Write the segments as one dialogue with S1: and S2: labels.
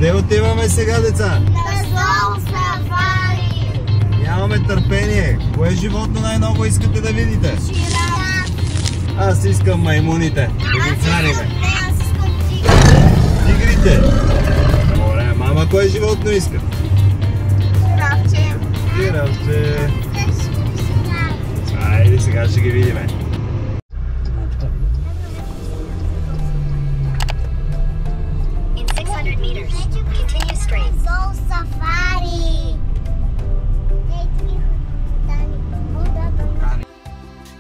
S1: Къде отиваме сега, деца?
S2: На Зоо Сафари!
S1: Нямаме търпение. Кое животно най-много искате да видите?
S2: Жираф!
S1: Аз искам маймуните. Да ги храниме.
S2: Аз искам тигри!
S1: Тигрите? Добре, мама, кое животно иска?
S2: Жирафче!
S1: Жирафче. Айде, сега ще ги видиме.
S3: In 600 meters, continue straight.
S2: Зоо Сафари!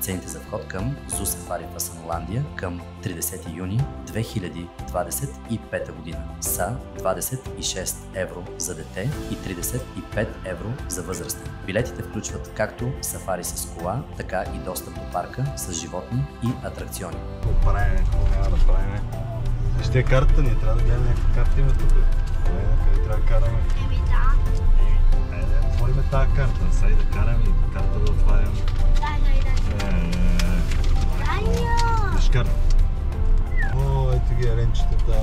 S4: Цените за вход към Зоо Сафари в Асанландия към 30 юни 2025 година са 26 евро за дете и 35 евро за възрастен. Билетите включват както сафари с кола, така и достъп до парка с животни и атракциони.
S1: Какво правим? Какво няма да правим? Ще е картата ни, трябва да гледаме някаква карта има тук. Къде трябва да караме?
S2: Еми да.
S1: Айде да отворим тази карта. Сега и да караме и карта да отварям.
S2: Дай.
S1: Виж карта. О, ето ги аренчетата.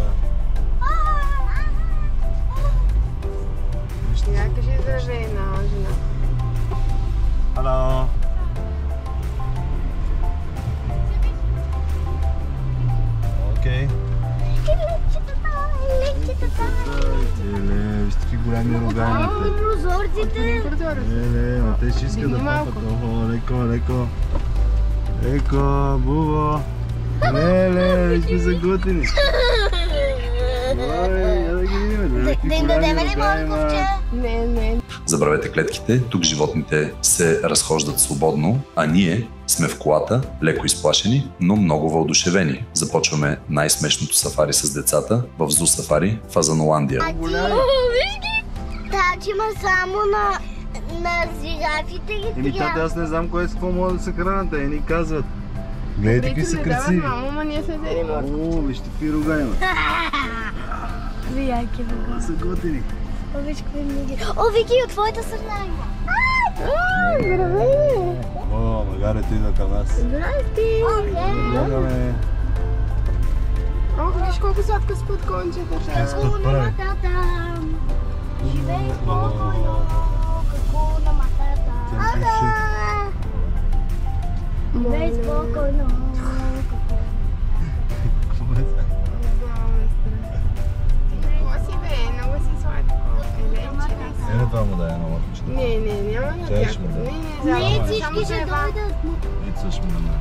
S5: Я кажи здравей на жена.
S1: Хало. Окей. Виж какви голями рога имате.
S2: Прозорците!
S1: А те ще искат да папат. Охо, леко. Леко, бубо. Виж сме заготини. Я да ги видим.
S2: Да им дадем ли морковче?
S5: Не.
S6: Забравете клетките, тук животните се разхождат свободно, а ние сме в колата, леко изплашени, но много въодушевени. Започваме най-смешното сафари с децата в Зоо Сафари в Азанландия.
S2: Виж ги! Тач има само на жирафите и
S1: Еми тате, аз не знам кое с какво могат да се хранят, те ни казват. Гледайте какви са красиви.
S5: Мамо, ние се взели морковче.
S1: О, вижте какви рога имат.
S2: Яки рога.
S1: Са готини.
S2: О, виж какви миги. О, Вики, от твоята страна има.
S5: Здравей!
S1: О, магарето идва към нас.
S5: Здрасти!
S1: Гледаме.
S5: Ох, виж колко сладко спят кончетата.
S1: Спят прави.
S2: Живей спокойно, какво на матата. Живей спокойно.
S5: Какво си бе? Много си сладко.
S1: Ене това му дай едно морковче.
S5: Не, няма на
S1: Чаеш
S5: тях.
S1: му да.
S2: Не, всички ще дойдат.
S1: Ицаш ми на мен.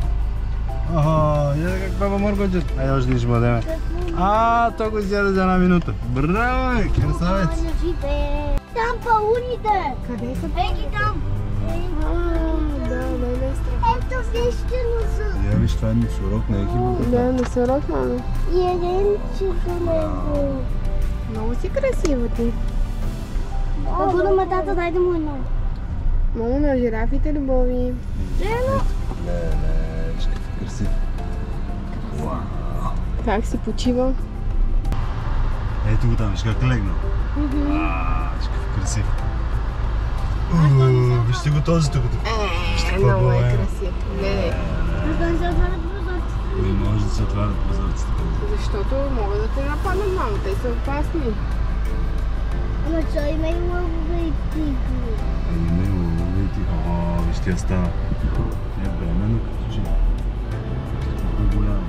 S1: Охо, я как баба морковче. Айде още ще му дадем. То го изяде за една минута. Браво, красавец.
S2: Там пауните.
S5: Къде са?
S2: Еги там.
S5: Да, не страх.
S2: Ето свещено са.
S1: Я виж, това е носорог, не е хибука.
S5: Да, носорог, мама.
S2: И еленчето него.
S5: Много си красива ти.
S2: Какво на матата, дай да му едно.
S5: Мамо, на жирафите любови.
S1: Не, виж какъв красив.
S5: Как си почива?
S1: Ето го там, виж как легна. Виж какъв красив. Вижте го този тук.
S5: Много е красив. Гледай.
S2: Да се отварят прозорците.
S1: Не може да се отварят прозорците.
S5: Защото могат да те нападнат, мамо. Те са опасни.
S2: Ама че има и лъвове и тигри.
S1: Не, видите. О, виж тя става. Тя е бремена като че. По-голяма.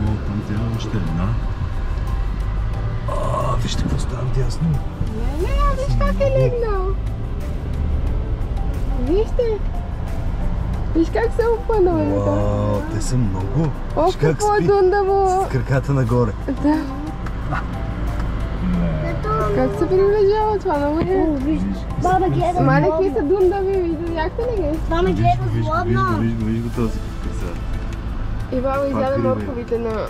S1: О, там тя е още една. Вижте какво става дясно.
S5: Не, виж как е легнал. Вижте. Виж как се опънал.
S1: Вау, те са много.
S5: Ох, какво е дундаво.
S1: С краката нагоре.
S5: Да. Как се приближава това? Много е.
S2: Баба гледа
S5: Мале, какви
S2: злобно.
S5: са дундави, видяхте ли ги?
S2: Баба гледа злобно.
S1: Виж го този красавец.
S5: И баба изяде
S1: гриба.
S5: морковите на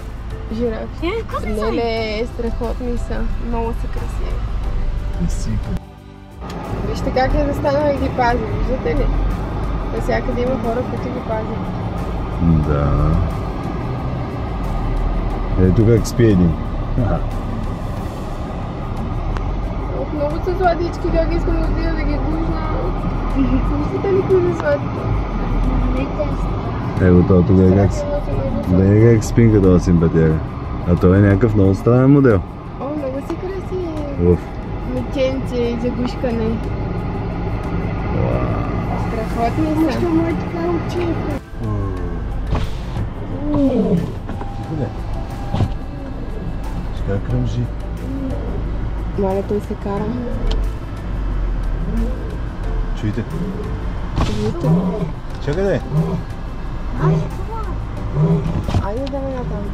S5: жирафи.
S2: Какво са?
S5: Леле, страхотни са. Много са красиви.
S1: Сипа.
S5: Вижте как е застанал и ги пази, виждате ли? Навсякъде има хора, които ги пазят.
S1: Да. Ето как спи един.
S5: Ох, много са сладички, как искам да отида да ги гушна. Виждате ли какви са сладки?
S1: Ево това тогава как си. Да е как спинка това симпатяга. А той е някакъв много странен модел.
S5: О, много си красив.
S1: Уф.
S5: Меченце и загушкане. Страхотни са.
S2: Може така очите.
S1: Тихо де. Ще как кръмжи.
S5: Маля, той се кара.
S1: Чуйте.
S5: Чуйте.
S1: Чакай де.
S5: Айде да ме натам.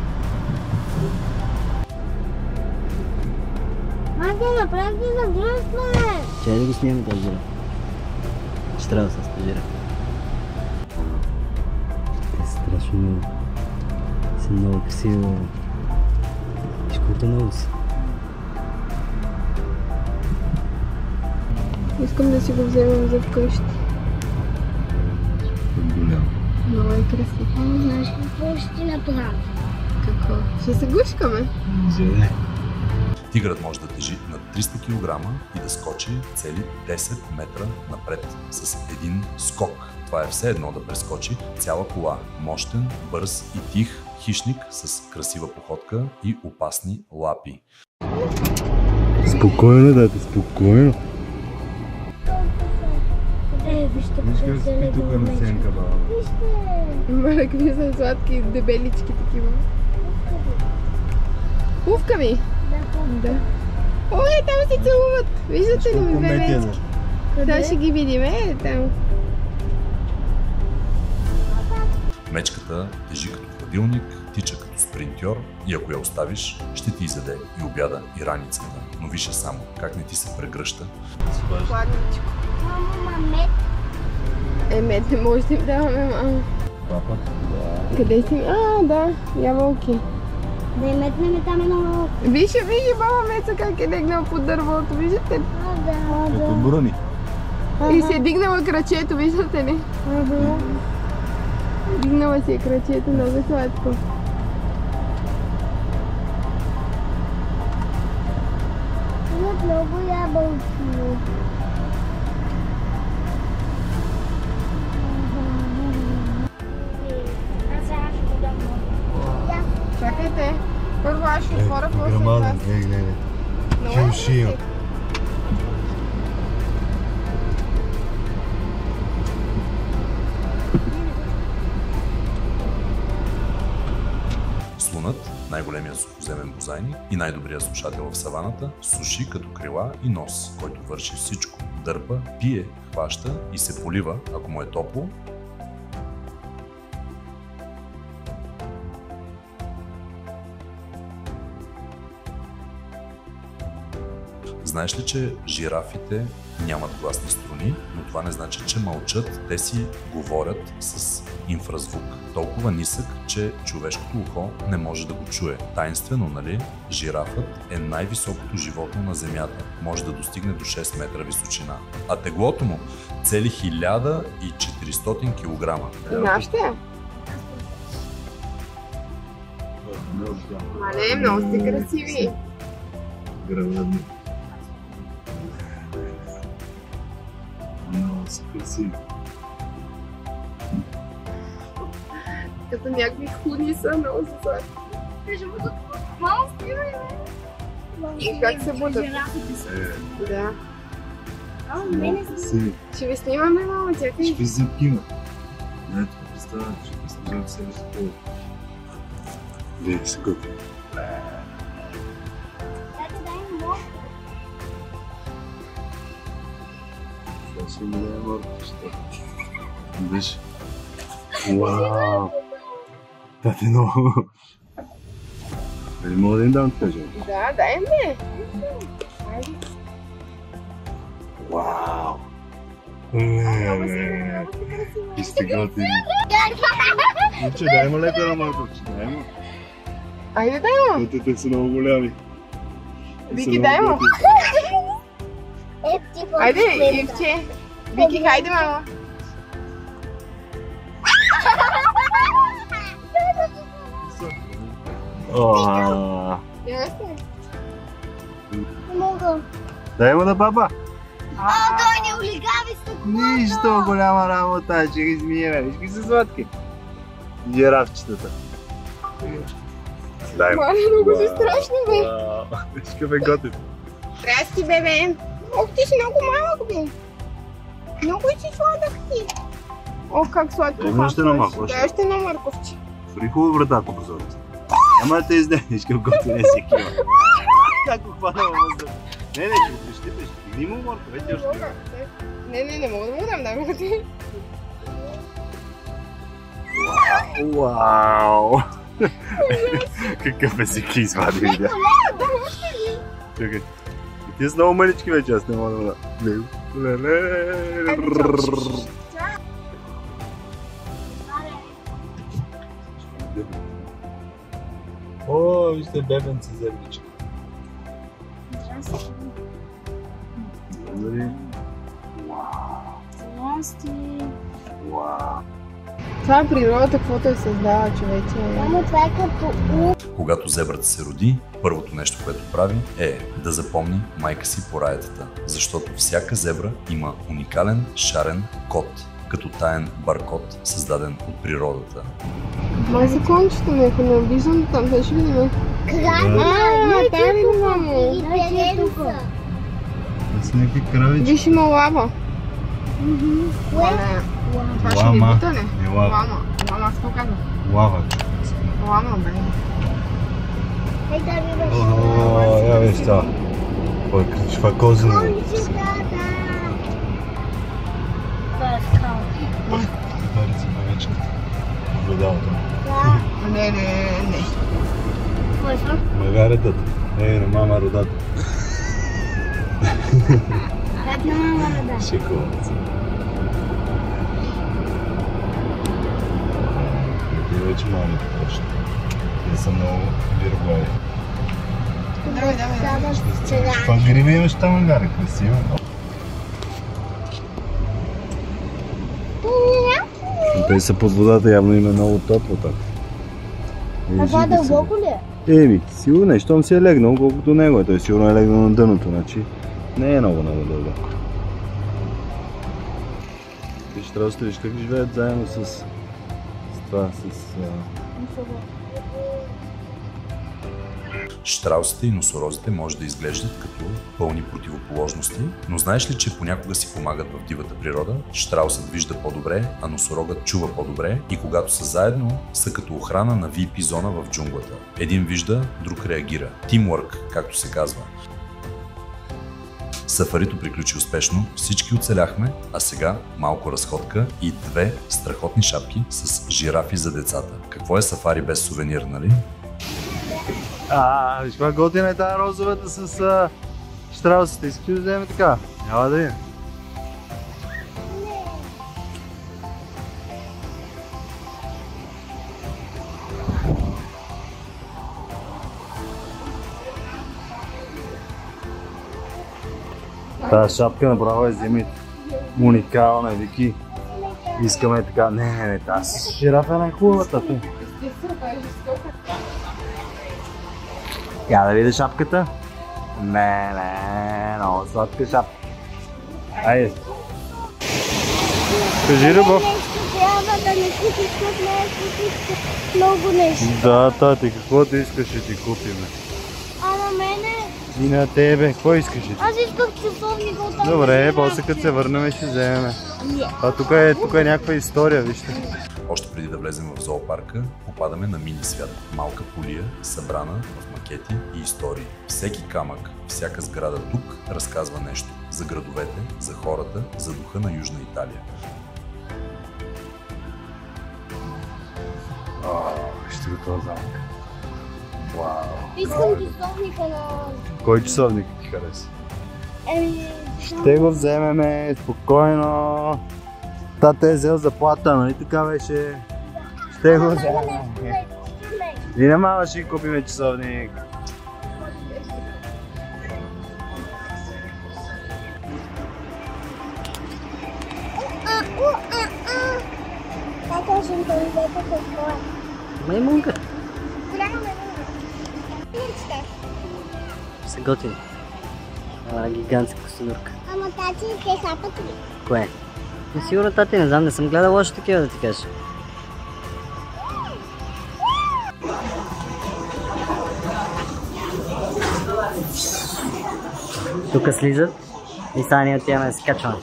S2: Мати, направи за дръсване.
S7: Чай да го снимаме тази жира. Ще трябва да се стажира. Те са страшно много. Са много красиво. Виж колко много са.
S5: Искам да си го вземем за вкъщи.
S1: Голям.
S5: Много е красив.
S2: Знаеш какво ще направя?
S5: Какво? Ще се гушкаме.
S1: Зеле.
S6: Тигърът може да тежи над 300 кг и да скочи цели 10 метра напред с един скок. Това е все едно да прескочи цяла кола. Мощен, бърз и тих хищник с красива походка и опасни лапи.
S1: Спокойно, дайте, спокойно.
S2: Вижте
S1: Виж как спи тук на сенка, баба.
S2: Вижте.
S5: Маля, какви са сладки дебелички такива. Пувкави? Да. Ой, там се целуват. Виждате ли ми бебечки? Сега ще ги видим, там.
S6: Мечката тежи като хладилник, тича като спринтьор и ако я оставиш, ще ти изяде и обяда, и раницата. Но виж само как не ти се прегръща.
S5: Хладничко.
S2: Мамо, мамет.
S5: Мед не може да им даваме, мамо.
S1: Папа?
S5: Къде си? Да, ябълки.
S2: Да им метнем там едно.
S5: Виж баба Меца как е легнал под дървото, виждате ли?
S1: Като бруни.
S5: И се е дигнала крачето, виждате ли? Дигнала си е крачето, много сладко.
S2: Имат много ябълки.
S5: Чакайте, първо аз ще отворя после
S1: Грамаден,
S5: вас.
S1: гледай.
S5: Много
S1: Хюши има.
S6: Слонът, най-големият сухоземен бозайник и най-добрият слушател в саваната, суши като крила и нос, който върши всичко. Дърпа, пие, хваща и се полива, ако му е топло. Знаеш ли, че жирафите нямат гласни струни, но това не значи, че мълчат. Те си говорят с инфразвук. Толкова нисък, че човешкото ухо не може да го чуе. Таинствено, нали? Жирафът е най-високото животно на Земята. Може да достигне до 6 метра височина. А теглото му цели 1400 кг.
S5: Нашите? Мале, много сте красиви.
S1: Грамадни. Много са красиви.
S5: Като някакви худи са, много са сладки.
S2: Мамо, спирай,
S5: И как се будат? Да.
S2: Мене
S1: Красиви.
S5: Ще ви снимаме, мама, чакай.
S1: Какви зъбки има. Ето, представя, че представя себе си по... Вие се готви.
S2: Дайте, дай ми морко.
S1: Това ще ми даде моркото, що? Виж. Уау! Тате много. Дали мога да им дам така, жена?
S5: Да, дай ме.
S1: Вау! И сте готини. Че, дай му леко на морковче, дай му.
S5: Айде, дай му.
S1: Котите са много голями.
S5: Вики, дай му.
S2: Ти
S5: Айде, Ивче. Вики, хайде, мама. Ясно.
S2: Мога.
S1: Дай му на папа.
S2: Той не улигави стъклото.
S1: Нищо голяма работа, че ги измиеме. Виж ги са сладки. Жирафчетата. Дай.
S5: Много си страшно, бе.
S1: Виж какъв е готин.
S5: Здрасти, бебе. Ох, ти си много малък, бе. Много си сладък ти. Ох, как сладко
S1: Има още едно малко,
S5: Да, още едно мърковче.
S1: Отвори хубаво вратата по прозореца. Ама те изденеш какъв готин е си кива. Как го хвана във въздух? Не, ще го прищипиш. Дигни му морковете още.
S5: Не мога да му дам, дай го ти.
S1: Вау! Какъв е си ки извади, видя. Чакай. Ти си много мънички вече, аз не мога да дам. О, вижте бебенци зърнички. Благодаря.
S2: Здрасти.
S1: Вау!
S5: Това е природата, каквото е създава, човече.
S2: Мамо, това е като
S6: Когато зебрата се роди, първото нещо, което прави е да запомни майка си по раятата, защото всяка зебра има уникален шарен код, като таен баркод, създаден от природата.
S5: Май са кончето, нека не виждам там, сега ще видим.
S2: крави.
S5: Там ли, мамо?
S2: И тереца.
S1: Това са някакви кравички.
S5: Виж, има лава.
S2: Кое?
S5: Това ще ви бутане.
S1: Лава.
S5: Лама, аз какво казвам?
S1: Лава.
S5: Лама, бе.
S2: Ей, да ви беше.
S1: О, я виж това. Това козина.
S2: Кончетата. Това е скала.
S1: Дарица на вечката. Огледалото.
S2: Да.
S5: Не.
S2: Кой съм?
S1: Магаретата. На мама родата.
S2: Как на мама да?
S1: Шикуват. И вече малите почна. Те са много вирглави.
S5: Давай.
S1: Каква грима имаш там, Ангаре? Красива. Те са под водата, явно има много топло там.
S2: А това дълбоко ли е?
S1: Еми, сигурно е, щом си е легнал, колкото него е. Той сигурно е легнал на дъното, значи не е много дълбоко. Виж, трябва да виж как живеят заедно с това,
S6: Щраусите и носорозите може да изглеждат като пълни противоположности, но знаеш ли, че понякога си помагат в дивата природа? Щраусът вижда по-добре, а носорогът чува по-добре и когато са заедно, са като охрана на VIP зона в джунглата. Един вижда, друг реагира. Тимворк, както се казва. Сафарито приключи успешно, всички оцеляхме, а сега малко разходка и 2 страхотни шапки с жирафи за децата. Какво е сафари без сувенир, нали?
S1: виж каква готина е тази розовата с щраусите. Искаш да вземе така? Няма да е. Тази шапка направо е вземи уникална, Вики. Искаме така. Не, тази жирафа е най-хубавата. Я да видя шапката. Не, много сладка шапка. Айде. Кажи, Любов.
S2: Трябва да не купиш, защото не е купиш много нещо.
S1: Да, тати, каквото искаш ще ти купим.
S2: А на мене?
S1: И на тебе, какво искаш?
S2: Аз исках часовника от тази.
S1: Добре, после като се върнем ще вземем. А тук е някаква история, вижте.
S6: Още преди да влезем в зоопарка, попадаме на мини свят. Малка полия, събрана в макети и истории. Всеки камък, всяка сграда тук разказва нещо. За градовете, за хората, за духа на Южна Италия.
S1: Вижте го този замък. Вау.
S2: Искам часовника на...
S1: Кой часовник ти хареса?
S2: Еми...
S1: Ще го вземеме спокойно. Тата е взел заплата, нали така беше? Ще го вземем. И на мама ще купиме часовник.
S2: Тата ще ми дадете какво е.
S7: Маймунка.
S2: Голяма маймунка.
S7: Се готини. Гигантска костенурка.
S2: Ама тати, те хапат ли?
S7: Кое? Сигурно тати, не знам, не съм гледал още такива да ти кажа. Тук слизат и сега ние отиваме да се качваме.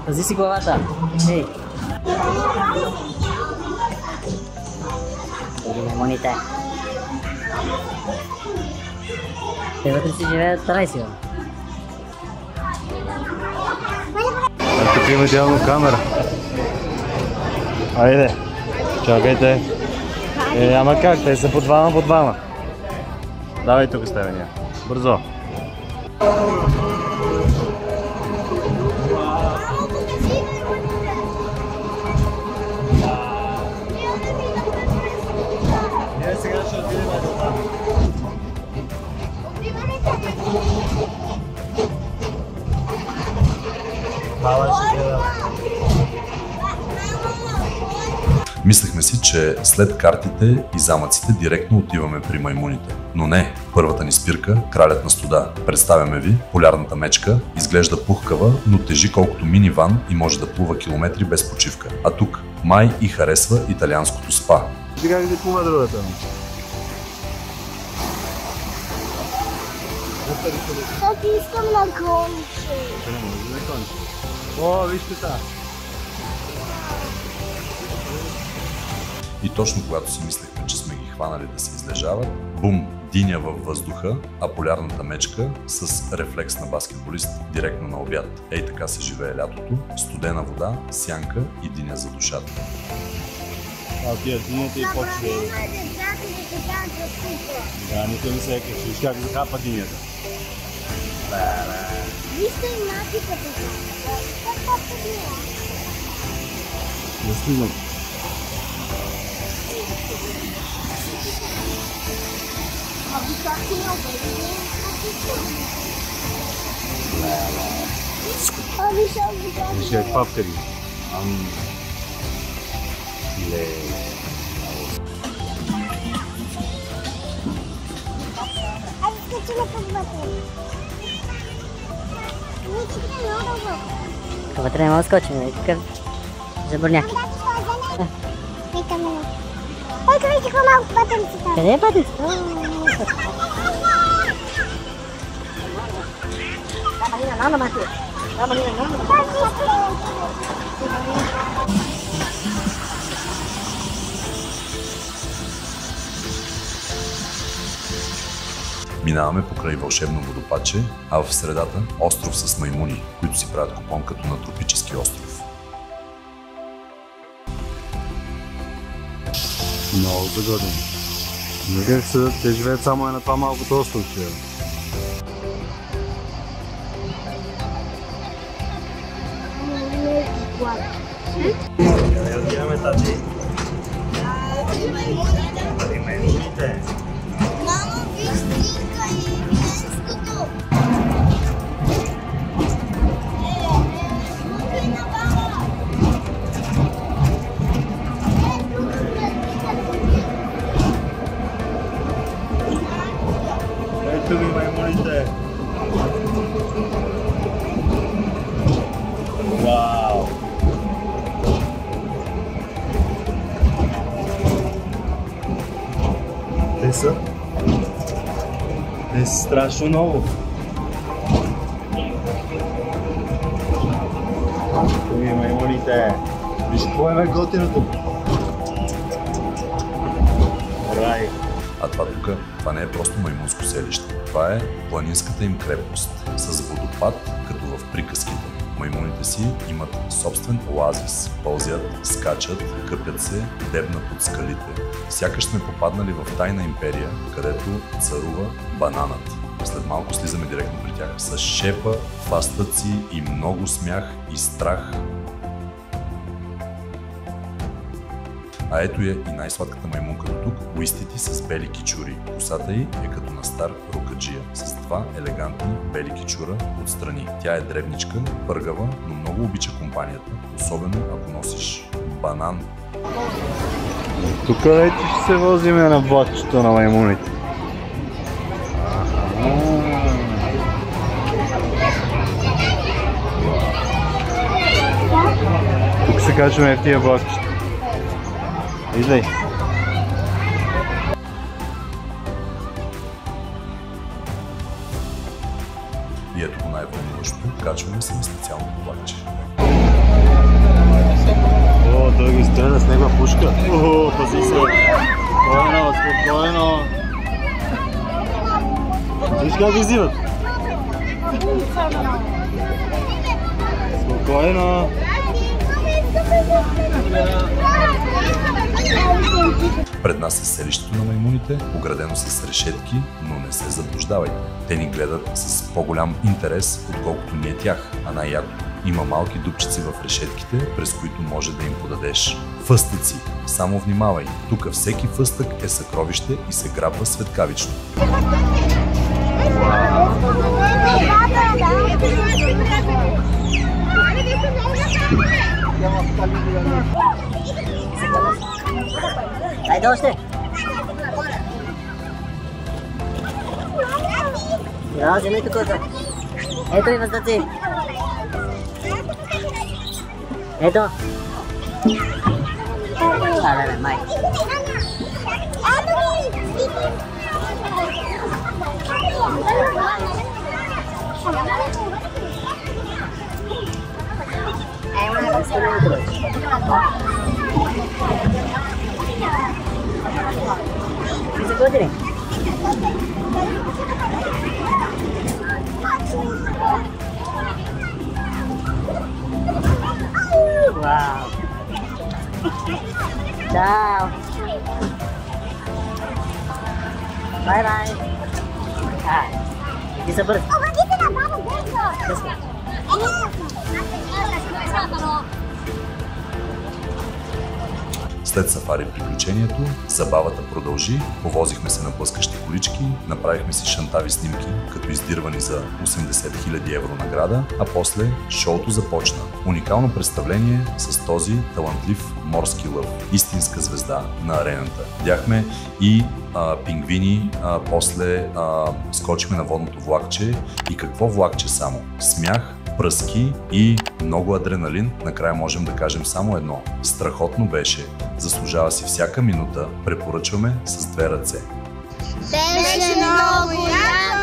S7: Пази си главата. Ей! Ели маймуните. Те вътре си живеят трайсио.
S1: Тук има идеално камера. Айде, чакайте. Ама как, те са по двама. Давай тук с тебе ние. Бързо. Сега ще отидем до там.
S6: Мислехме си, че след картите и замъците директно отиваме при маймуните. Но не, първата ни спирка, кралят на студа. Представяме ви, полярната мечка, изглежда пухкава, но тежи колкото миниван и може да плува километри без почивка. А тук май и харесва италианското спа.
S1: Сега ги плува другата.
S2: Аз искам на конче.
S1: О, вижте та!
S6: И точно когато си мислехме, че сме ги хванали да се излежават, бум, диня във въздуха, а полярната мечка с рефлекс на баскетболист директно на обяд. Ей така се живее лятото, студена вода, сянка и диня за душата.
S1: Отива динята и почва. Да, никой не се е качи. Виж как захапа динята.
S2: Вижте и матиката. Как се била?
S1: Не стигам. Виж как папка ги.
S7: Вътре не мога да скочим, нали? Такъв забърняк.
S2: Ой, вижте какво малко пътенцата.
S7: Къде е пътенцата?
S6: Минаваме покрай вълшебно водопадче, а в средата остров с маймуни, които си правят купон като на тропически остров.
S1: Много загоден. Надях се, те живеят само на това малкото островче. Къде отиваме, тати? Пари маймуните.
S2: Мамо, виж снимка и мястото. Смокина баба.
S1: Ето ги маймуните. Вау! Те са страшно много. Еми маймуните. Виж какво е готиното. Рай.
S6: А това тук, това не е просто маймунско селище. Това е планинската им крепост с водопад, като в приказките. Маймуните си имат собствен оазис. Пълзят, скачат, къпят се, дебнат от скалите. Сякаш сме попаднали в тайна империя, където царува бананът. След малко слизаме директно при тях. С шепа, фастъци и много смях и страх. А ето я и най-сладката маймунка до тук, уистити с бели кичури. Косата й е като на стар рокаджия, с два елегантни бели кичура отстрани. Тя е дребничка, пъргава, но много обича компанията, особено ако носиш банан.
S1: Тук вече ще се возиме на влакчето на маймуните. Тук се качваме в тия влакчета. Идвай.
S6: И ето го най-вълнуващото. Качваме се на специалното влакче.
S1: О, той ги стреля с негова пушка. О, пази се. Спокойно, спокойно. Виж как ги взимат. Спокойно.
S6: Пред нас е селището на маймуните, оградено с решетки, но не се заблуждавайте. Те ни гледат с по-голям интерес, отколкото ние тях, а най-якото. Има малки дупчици в решетките, през които може да им подадеш фъстъци. Само внимавай, тук всеки фъстък е съкровище и се грабва светкавично.
S8: Айде още! Да, вземи тук. Ето и въздъци. Ето. Да, май. Wow. Ciao. Bye bye. Ah, bisa ber. Oh, gitu na babo dentro.
S6: След сафари приключението, забавата продължи, повозихме се на блъскащи колички, направихме си шантави снимки, като издирвани за 80 000 евро награда, а после шоуто започна. Уникално представление с този талантлив морски лъв, истинска звезда на арената. Видяхме и пингвини, после скочихме на водното влакче и какво влакче само? Смях, пръски и много адреналин. Накрая можем да кажем само едно. Страхотно беше. Заслужава си всяка минута. Препоръчваме с 2 ръце.
S2: Беше много яко!